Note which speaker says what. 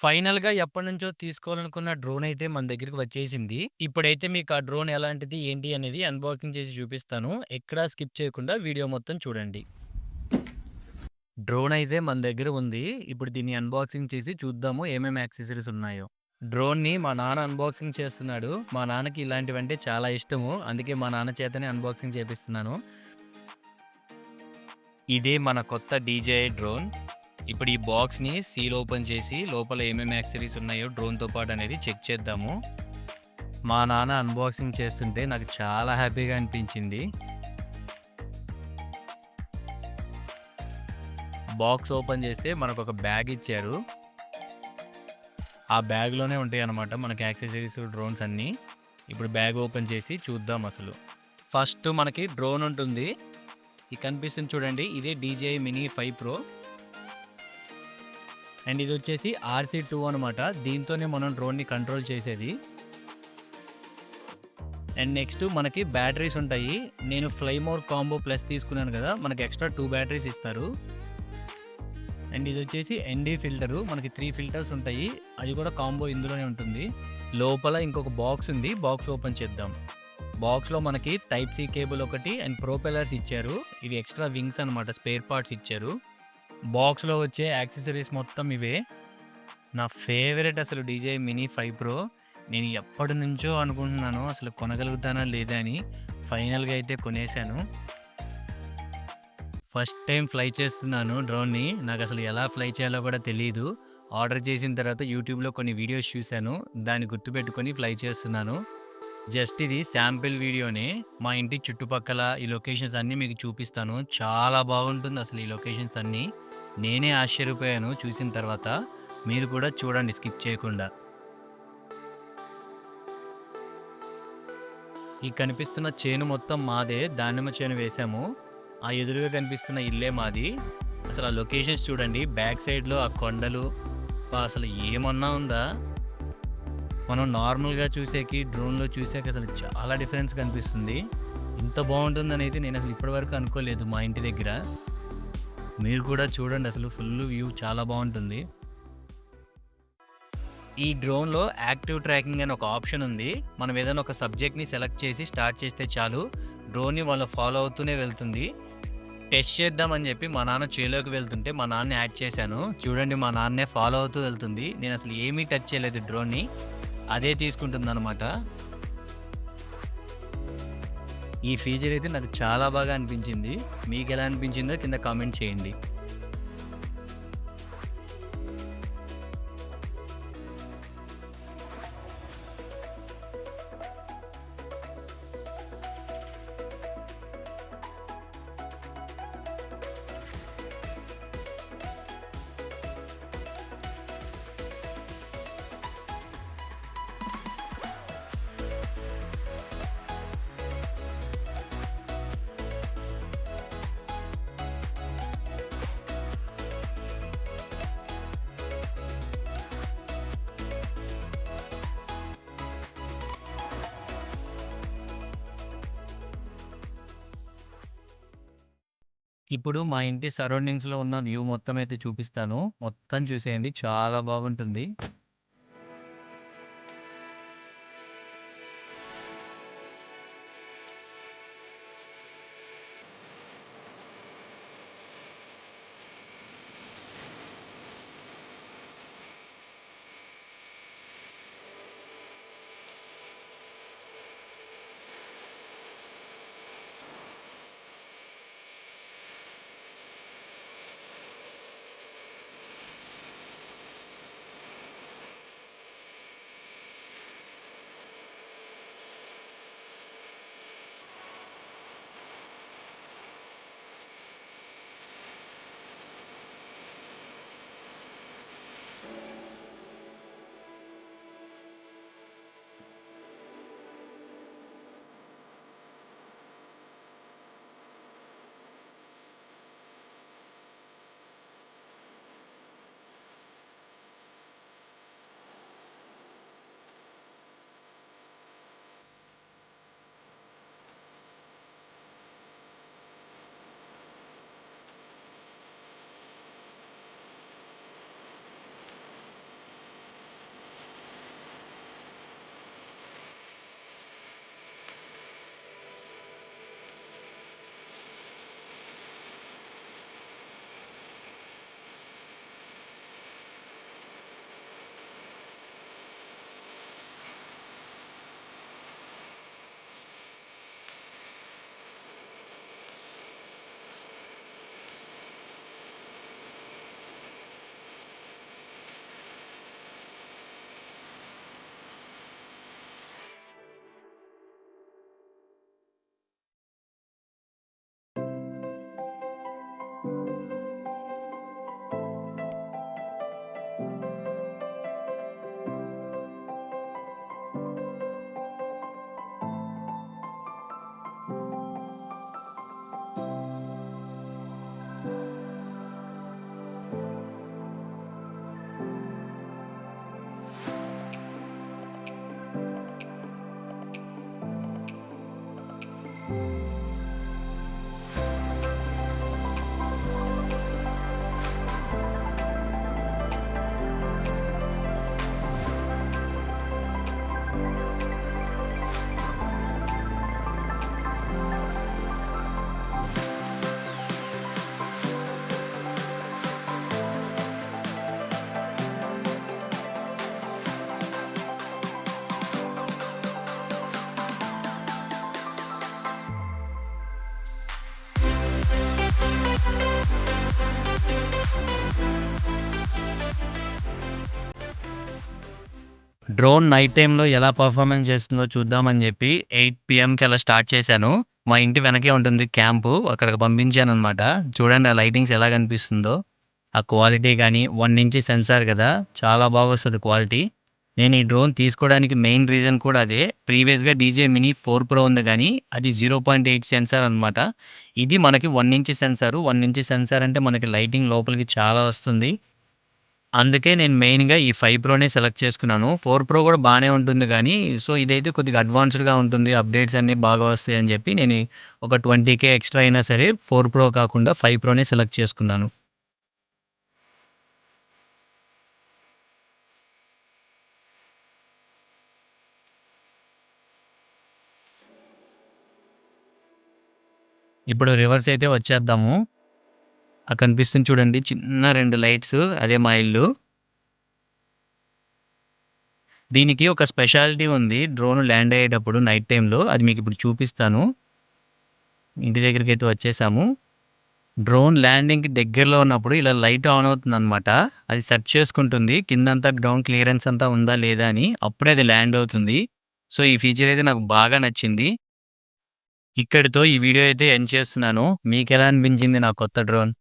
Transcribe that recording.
Speaker 1: ఫైనల్‌గా ఎప్పటినుంచో తీసుకోవాలనుకున్న డ్రోన్ అయితే మన దగ్గరికి వచ్చేసింది. ఇప్పుడైతే మీకు ఆ డ్రోన్ ఎలాంటిది, ఏంటి అనేది అన్బాక్సింగ్ చేసి చూపిస్తాను. ఎక్కడా స్కిప్ చేయకుండా వీడియో మొత్తం చూడండి. డ్రోన్ అయితే మన దగ్గర ఉంది. ఇప్పుడు దీన్ని అన్బాక్సింగ్ చేసి చూద్దాము ఏమేమి యాక్సెసరీస్ ఉన్నాయో. డ్రోన్‌ని మా నాన్న అన్బాక్సింగ్ చేస్తున్నాడు. మా నాన్నకి ఇలాంటివంటే చాలా ఇష్టము. అందుకే మా నాన్న చేతనే అన్బాక్సింగ్ చేపిస్తున్నాను. ఇదే మన కొత్త డీజేఐ డ్రోన్. ఇప్పుడు ఈ బాక్స్‌ని సీల్ ఓపెన్ చేసి లోపల ఏమేమి యాక్సెసరీస్ ఉన్నాయో డ్రోన్‌తో పాటు అనేది చెక్ చేద్దాము. మా నాన్న అన్బాక్సింగ్ చేస్తుంటే నాకు చాలా హ్యాపీగా అనిపించింది. బాక్స్ ఓపెన్ చేస్తే మనకొక బ్యాగ్ ఇచ్చారు. ఆ బ్యాగ్‌లోనే ఉంటాయన్నమాట మనకి యాక్సెసరీస్, డ్రోన్స్ అన్నీ. ఇప్పుడు బ్యాగ్ ఓపెన్ చేసి చూద్దాం అసలు. ఫస్ట్ మనకి డ్రోన్ ఉంటుంది. ఇది కనిపిస్తుంది చూడండి. ఇదే డీజేఐ మినీ 5 ప్రో. అండ్ ఇదొచ్చేసి RC2 అనమాట. దీంతోనే మనం డ్రోన్‌ని కంట్రోల్ చేసేది. అండ్ నెక్స్ట్ మనకి బ్యాటరీస్ ఉంటాయి. నేను ఫ్లైమోర్ కాంబో ప్లస్ తీసుకున్నాను కదా! మనకి ఎక్స్‌ట్రా 2 బ్యాటరీస్ ఇస్తారు. అండ్ ఇదొచ్చేసి ఎన్‌డీ ఫిల్టరు. మనకి 3 ఫిల్టర్స్ ఉంటాయి. అది కూడా కాంబో ఇందులోనే ఉంటుంది. లోపల ఇంకొక బాక్స్ ఉంది. బాక్స్ ఓపెన్ చేద్దాం. బాక్స్‌లో మనకి టైప్ సి కేబుల్ ఒకటి అండ్ ప్రొపెల్లర్స్ ఇచ్చారు. ఇవి ఎక్స్‌ట్రా వింగ్స్ అనమాట. స్పేర్ పార్ట్స్ ఇచ్చారు. బాక్స్‌లో వచ్చే యాక్సెసరీస్ మొత్తం ఇవే. నా ఫేవరెట్ అసలు డీజే మినీ 5 ప్రో. నేను ఎప్పటినుంచో అనుకుంటున్నాను అసలు కొనగలుగుతానా లేదా అని. ఫైనల్‌గా అయితే కొనేసాను. ఫస్ట్ టైం ఫ్లై చేస్తున్నాను డ్రోన్‌ని. నాకసలు ఎలా ఫ్లై చేయాలో కూడా తెలీదు. ఆర్డర్ చేసిన తర్వాత యూట్యూబ్‌లో కొన్ని వీడియోస్ చూశాను. దాన్ని గుర్తుపెట్టుకొని ఫ్లై చేస్తున్నాను. జస్ట్ ఇది శాంపిల్ వీడియోనే. మా ఇంటి చుట్టుపక్కల ఈ లొకేషన్స్ అన్నీ మీకు చూపిస్తాను. చాలా బాగుంటుంది అసలు ఈ లొకేషన్స్ అన్నీ. నేనే ఆశ్చర్యపోయాను చూసిన తర్వాత. మీరు కూడా చూడండి స్కిప్ చేయకుండా. ఈ కనిపిస్తున్న చేను మొత్తం మాదే. దానిమ్మ చేను వేశాము. ఆ ఎదురుగా కనిపిస్తున్న ఇల్లే మాది. అసలు ఆ లొకేషన్స్ చూడండి. బ్యాక్ సైడ్‌లో ఆ కొండలు. అబ్బా! అసలు ఏమన్నా ఉందా? మనం నార్మల్‌గా చూసేకి, డ్రోన్‌లో చూసాక అసలు చాలా డిఫరెన్స్ కనిపిస్తుంది. ఇంత బావుంటుందనైతే నేనసలు ఇప్పటి వరకు అనుకోలేదు మా ఇంటి దగ్గర. మీరు కూడా చూడండి అసలు ఫుల్లు వ్యూ చాలా బావుంటుంది. ఈ డ్రోన్‌లో యాక్టివ్ ట్రాకింగ్ అని ఒక ఆప్షన్ ఉంది. మనం ఏదైనా ఒక సబ్జెక్ట్‌ని సెలెక్ట్ చేసి స్టార్ట్ చేస్తే చాలు. డ్రోన్‌ని వాళ్ళు ఫాలో అవుతూనే వెళ్తుంది. టెస్ట్ చేద్దామని చెప్పి మా నాన్న చేలోకి వెళ్తుంటే మా నాన్నని యాడ్ చేశాను. చూడండి మా నాన్నే ఫాలో అవుతూ వెళ్తుంది. నేనసలు ఏమీ టచ్ చేయలేదు డ్రోన్‌ని. అదే తీసుకుంటుందనమాట. ఈ ఫీచర్ అయితే నాకు చాలా బాగా అనిపించింది. మీకెలా అనిపించిందో కింద కామెంట్ చేయండి. ఇప్పుడు మా ఇంటి సరౌండింగ్స్‌లో ఉన్న వ్యూ మొత్తం అయితే చూపిస్తాను. మొత్తం చూసేయండి చాలా బాగుంటుంది. డ్రోన్ నైట్ టైమ్‌లో ఎలా పర్ఫార్మెన్స్ చేస్తుందో చూద్దామని జెప్పి 8 పీఎంకి అలా స్టార్ట్ చేశాను. మా ఇంటి వెనకే ఉంటుంది క్యాంపు. అక్కడికి పంపించాననమాట. చూడండి ఆ లైటింగ్స్ ఎలా కనిపిస్తుందో. ఆ క్వాలిటీ గాని 1 ఇంచ్ సెన్సార్ గదా! చాలా బాగొస్తది క్వాలిటీ. నేను ఈ డ్రోన్ తీసుకోవడానికి మెయిన్ రీజన్ కూడా అదే. ప్రీవియస్‌గా డీజే మినీ 4 ప్రో ఉంది గానీ, అది 0.8 సెన్సార్ అనమాట. ఇది మనకి 1 ఇంచ్ సెన్సారు. 1 ఇంచ్ సెన్సార్ అంటే మనకి లైటింగ్ లోపలికి చాలా వస్తుంది. అందుకే నేను మెయిన్‌గా ఈ 5 ప్రోనే సెలెక్ట్ చేసుకున్నాను. 4 ప్రో గూడా బానే ఉంటుంది గానీ, సో, ఇదైతే కొద్దిగా అడ్వాన్స్‌డ్‌గా ఉంటుంది. అప్‌డేట్స్ అన్నీ బాగా వస్తాయని జెప్పి నేను ఒక 20,000 ఎక్స్‌ట్రా అయినా సరే 4 ప్రో కాకుండా 5 ప్రోనే సెలెక్ట్ చేసుకున్నాను. ఇప్పుడు రివర్స్ అయితే వచ్చేద్దాము. ఆ కనిపిస్తుంది చూడండి చిన్న 2 లైట్స్ అదే మా ఇల్లు. దీనికి ఒక స్పెషాలిటీ ఉంది. డ్రోన్ ల్యాండ్ అయ్యేటప్పుడు నైట్ టైమ్‌లో అది మీకిప్పుడు చూపిస్తాను. ఇంటి దగ్గరికైతే వచ్చేసాము. డ్రోన్ ల్యాండింగ్‌కి దగ్గరలో ఉన్నప్పుడు ఇలా లైట్ ఆన్ అవుతుందనమాట. అది సెర్చ్ చేసుకుంటుంది. కిందంతా గ్రౌండ్ క్లియరెన్స్ అంతా ఉందా లేదా అని. అప్పుడే అది ల్యాండ్ అవుతుంది. సో, ఈ ఫీచర్ అయితే నాకు బాగా నచ్చింది. ఇక్కడితో ఈ వీడియో అయితే ఎండ్ చేస్తున్నాను. మీకెలా అనిపించింది నా కొత్త డ్రోన్?